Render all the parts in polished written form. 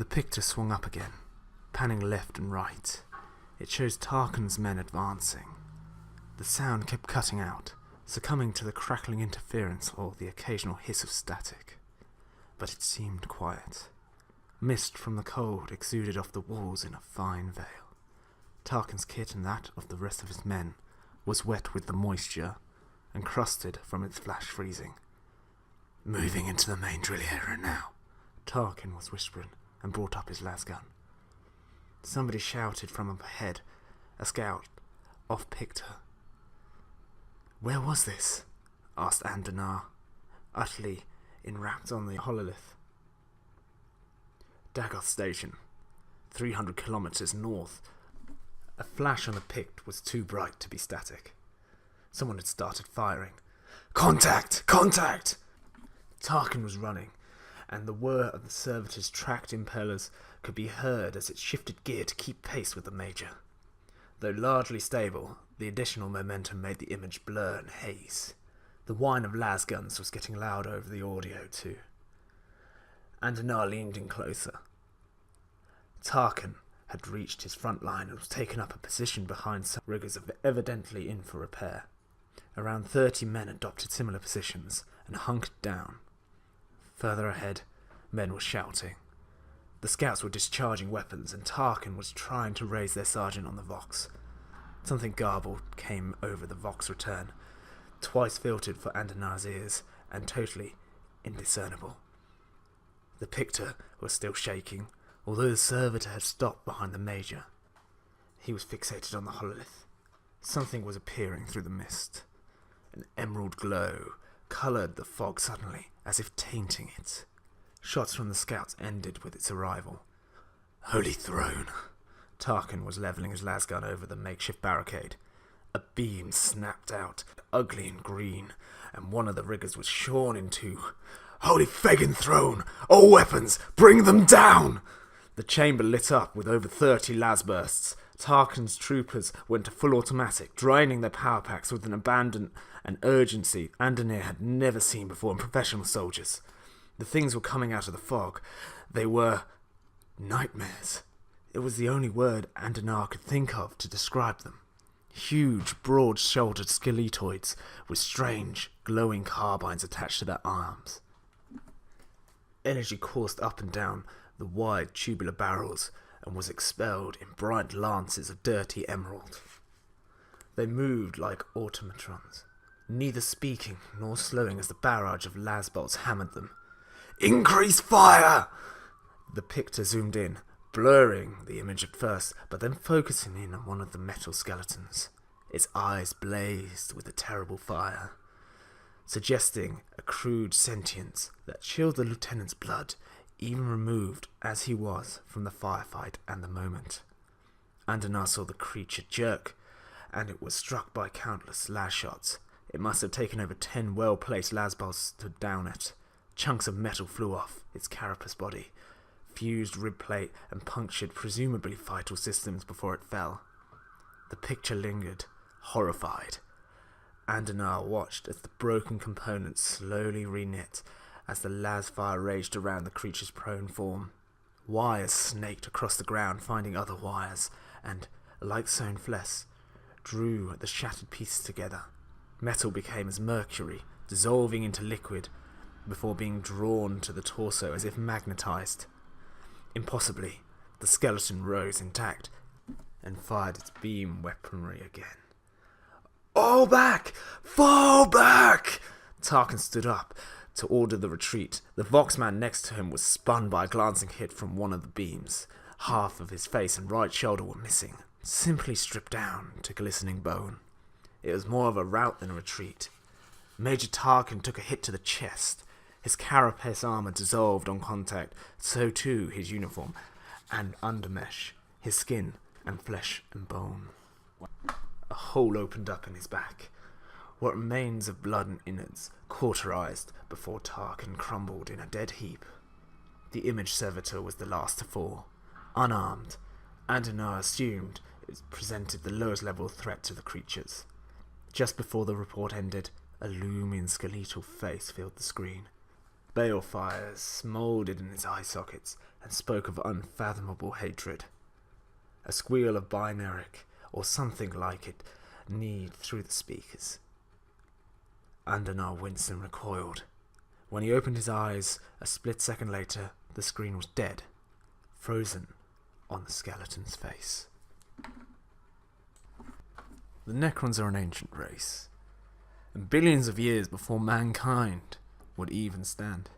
The picture swung up again, panning left and right. It shows Tarkin's men advancing. The sound kept cutting out, succumbing to the crackling interference or the occasional hiss of static. But it seemed quiet. Mist from the cold exuded off the walls in a fine veil. Tarkin's kit and that of the rest of his men was wet with the moisture, and crusted from its flash freezing. "Moving into the main drill area now," Tarkin was whispering, and brought up his lasgun. Somebody shouted from up ahead, a scout, off Pictor. "Where was this?" asked Andanar, utterly enwrapped on the hololith. "Dagoth Station, 300 kilometers north." A flash on the Pict was too bright to be static. Someone had started firing. "Contact! Contact!" Tarkin was running, and the whir of the servitor's tracked impellers could be heard as it shifted gear to keep pace with the Major. Though largely stable, the additional momentum made the image blur and haze. The whine of lasguns was getting louder over the audio too. Andanar leaned in closer. Tarkin had reached his front line and was taken up a position behind some riggers evidently in for repair. Around 30 men adopted similar positions and hunkered down. Further ahead, men were shouting. The scouts were discharging weapons, and Tarkin was trying to raise their sergeant on the Vox. Something garbled came over the Vox return, twice filtered for Andanar's ears, and totally indiscernible. The Pictor was still shaking, although the servitor had stopped behind the Major. He was fixated on the hololith. Something was appearing through the mist. An emerald glow coloured the fog suddenly, as if tainting it. Shots from the scouts ended with its arrival. "Holy Throne!" Tarkin was levelling his lasgun over the makeshift barricade. A beam snapped out, ugly and green, and one of the riggers was shorn in two. "Holy Fagin Throne! All weapons, bring them down!" The chamber lit up with over 30 las bursts. Tarkin's troopers went to full automatic, draining their power packs with an abandon and urgency Andanar had never seen before in professional soldiers. The things were coming out of the fog. They were nightmares. It was the only word Andanar could think of to describe them. Huge, broad-shouldered skeletoids with strange, glowing carbines attached to their arms. Energy coursed up and down the wide tubular barrels and was expelled in bright lances of dirty emerald. They moved like automatrons, neither speaking nor slowing as the barrage of las bolts hammered them. "Increase fire!" The Pictor zoomed in, blurring the image at first, but then focusing in on one of the metal skeletons. Its eyes blazed with a terrible fire, suggesting a crude sentience that chilled the lieutenant's blood, even removed as he was from the firefight and the moment. Andanar saw the creature jerk, and it was struck by countless las shots. It must have taken over 10 well-placed las bolts to down it. Chunks of metal flew off its carapace body, fused rib plate, and punctured presumably vital systems before it fell. The picture lingered, horrified. Andanar watched as the broken components slowly reknit as the las fire raged around the creature's prone form. Wires snaked across the ground, finding other wires, and, like sewn flesh, drew the shattered pieces together. Metal became as mercury, dissolving into liquid before being drawn to the torso as if magnetized. Impossibly, the skeleton rose intact and fired its beam weaponry again. "All back! Fall back!" Tarkin stood up to order the retreat. The Voxman next to him was spun by a glancing hit from one of the beams. Half of his face and right shoulder were missing, simply stripped down to glistening bone. It was more of a rout than a retreat. Major Tarkin took a hit to the chest. His carapace armor dissolved on contact, so too his uniform and undermesh, his skin and flesh and bone. A hole opened up in his back. What remains of blood and innards cauterized before Tarkin crumbled in a dead heap. The image servitor was the last to fall. Unarmed, Andanar assumed it presented the lowest level threat to the creatures. Just before the report ended, a looming skeletal face filled the screen. balefires smouldered in his eye sockets and spoke of unfathomable hatred. A squeal of binaric, or something like it, kneed through the speakers. Andanar winced and recoiled. When he opened his eyes, a split second later, the screen was dead, frozen on the skeleton's face. The Necrons are an ancient race, and billions of years before mankind would even stand.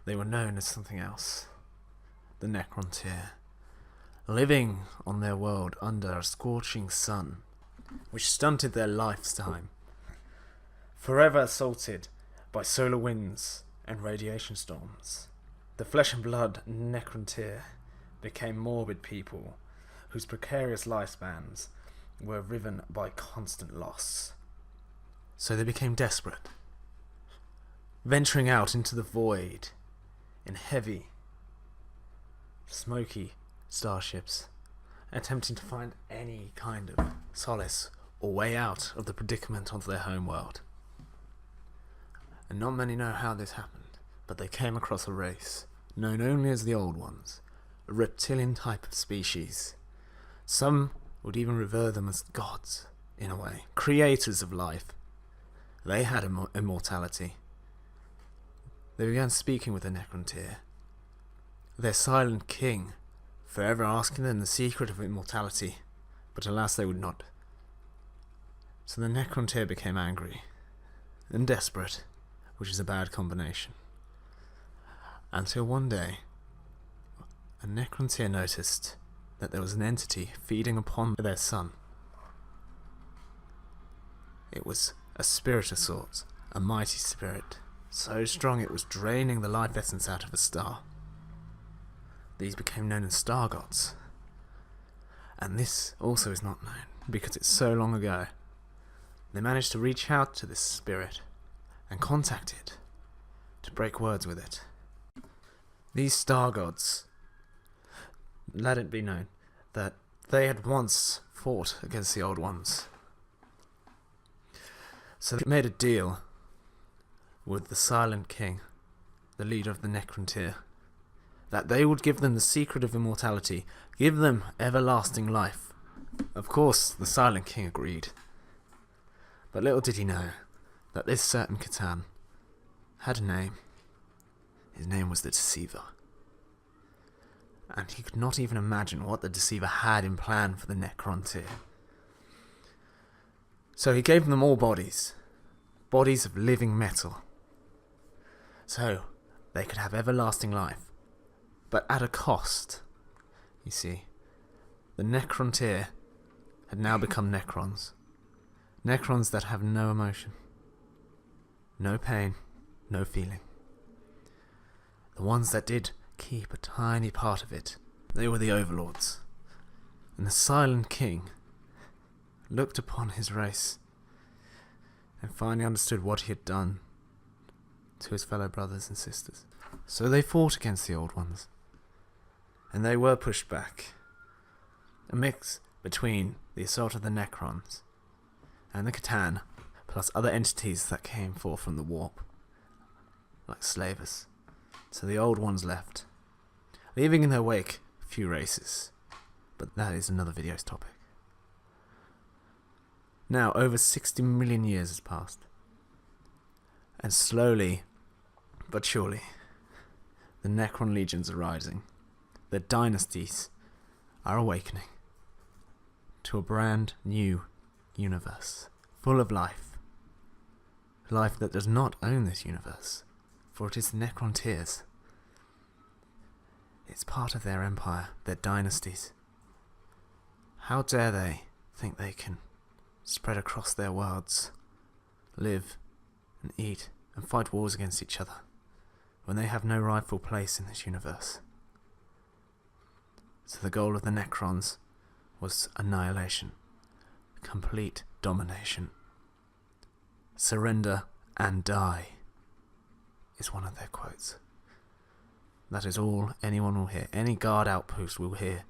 They were known as something else, the Necrontyr, living on their world under a scorching sun, which stunted their lifetime, forever assaulted by solar winds and radiation storms. The flesh and blood Necrontyr became morbid people whose precarious lifespans were riven by constant loss. So they became desperate, venturing out into the void in heavy, smoky starships, attempting to find any kind of solace or way out of the predicament of their home world. And not many know how this happened, but they came across a race known only as the Old Ones, a reptilian type of species. Some would even revere them as gods, in a way, creators of life. They had immortality. They began speaking with the Necrontyr, their silent king, forever asking them the secret of immortality, but alas they would not. So the Necrontyr became angry and desperate, which is a bad combination. Until one day, a Necrontyr noticed that there was an entity feeding upon their sun. It was a spirit of sorts, a mighty spirit, so strong it was draining the life essence out of a star. These became known as star gods. And this also is not known, because it's so long ago. They managed to reach out to this spirit and contact it, to break words with it. These star gods, let it be known that they had once fought against the Old Ones. So they made a deal with the Silent King, the leader of the Necrontyr, that they would give them the secret of immortality, give them everlasting life. Of course, the Silent King agreed. But little did he know that this certain Catan had a name. His name was the Deceiver. And he could not even imagine what the Deceiver had in plan for the Necrontyr. So he gave them all bodies of living metal, so they could have everlasting life, but at a cost. You see, the Necrontyr had now become Necrons. Necrons that have no emotion, no pain, no feeling. The ones that did keep a tiny part of it, they were the overlords. And the Silent King looked upon his race and finally understood what he had done to his fellow brothers and sisters. So they fought against the Old Ones, and they were pushed back. A mix between the assault of the Necrons and the Catan, plus other entities that came forth from the warp, like slavers. So the Old Ones left, leaving in their wake a few races, but that is another video's topic. Now, over 60 million years has passed, and slowly, but surely, the Necron legions are rising. The dynasties are awakening to a brand new universe, full of life. Life that does not own this universe, for it is the Necrontyrs. It's part of their empire, their dynasties. How dare they think they can spread across their worlds, live and eat and fight wars against each other, when they have no rightful place in this universe? So the goal of the Necrons was annihilation, complete domination. Surrender and die is one of their quotes. That is all anyone will hear, any guard outpost will hear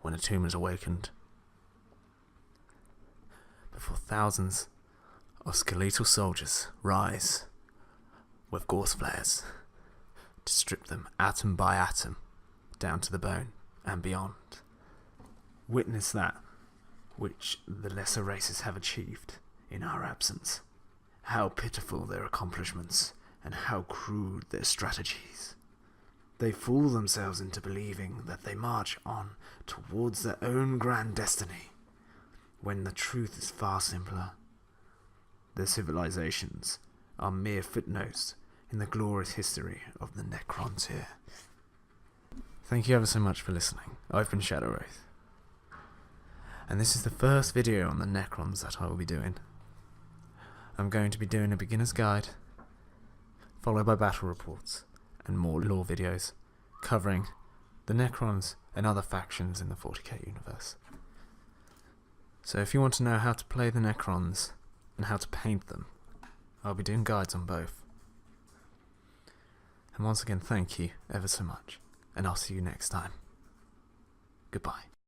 when a tomb is awakened. Before thousands of skeletal soldiers rise with Gauss flares to strip them atom by atom down to the bone and beyond. Witness that which the lesser races have achieved in our absence. How pitiful their accomplishments and how crude their strategies. They fool themselves into believing that they march on towards their own grand destiny, when the truth is far simpler. Their civilizations are mere footnotes in the glorious history of the Necrons here. Thank you ever so much for listening. I've been Shadow Wraith, and this is the first video on the Necrons that I will be doing. I'm going to be doing a beginner's guide, followed by battle reports and more lore videos covering the Necrons and other factions in the 40k universe. So if you want to know how to play the Necrons and how to paint them, I'll be doing guides on both. And once again, thank you ever so much, and I'll see you next time. Goodbye.